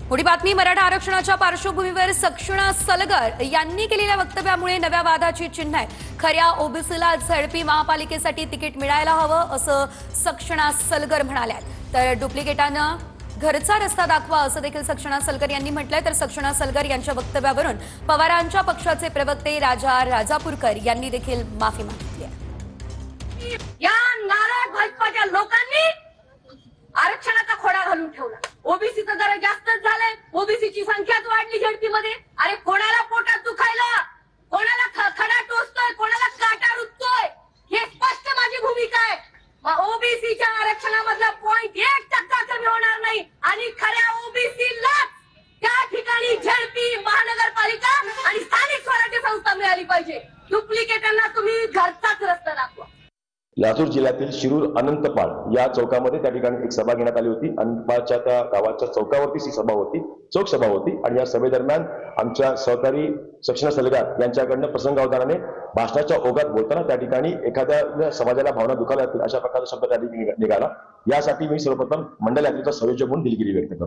मोठी बातमी मराठा आरक्षणाच्या पार्श्वभूमीवर सक्षणा सलगर यांनी केलेल्या वक्तव्यामुळे नव्या वादाची चिन्ह आहे। खऱ्या ओबीसीला झडपी महापालिकेसाठी तिकीट मिळायला हवं असं सक्षणा सलगर म्हणाल्या। तर डुप्लिकेटानं घरचा रस्ता दाखवा असं देखील सक्षणा सलगर यांनी म्हटलंय। तर सक्षणा सलगर यांच्या वक्तव्यावरून पवारांच्या पक्षाचे प्रवक्ते राजा राजापूरकर यांनी देखील माफी मागितली आहे। या नाराज भाजपाच्या लोकांनी आरक्षणाचा खोडा घालून ठेवला। ओबीसीचं जरा जास्तच झालंय, ओबीसीची संख्याच वाढली झडपीमध्ये। अरे कोणाला पोटात दुखायला, कोणाला खडा टोचतोय, कोणाला काटा रुततोय, हे स्पष्ट माझी भूमिका आहे। ओबीसीच्या आरक्षणामधला पॉइंट 1% कमी होणार नाही आणि खऱ्या ओबीसीला त्या ठिकाणी झडपी महानगरपालिका आणि स्थानिक स्वराज्य संस्था मिळाली पाहिजे। डुप्लिकेटांना तुम्ही घरचाच रस्ता दाखवा। लातूर जिल्ह्यातील शिरूर अनंतपाळ या चौकामध्ये त्या ठिकाणी एक सभा घेण्यात आली होती। अनंतपाळच्या त्या गावाच्या चौकावरती ही सभा होती, चौक सभा होती आणि या सभेदरम्यान आमच्या सहकारी सक्षणा सलगर यांच्याकडनं प्रसंगावधानाने भाषणाच्या ओघात बोलताना त्या ठिकाणी एखाद्या समाजाला भावना दुखावल्या जातील अशा प्रकारचा शब्द त्या ठिकाणी निघाला। यासाठी मी सर्वप्रथम मंडल यात्रेचा संयोजक म्हणून दिलगिरी व्यक्त करतो।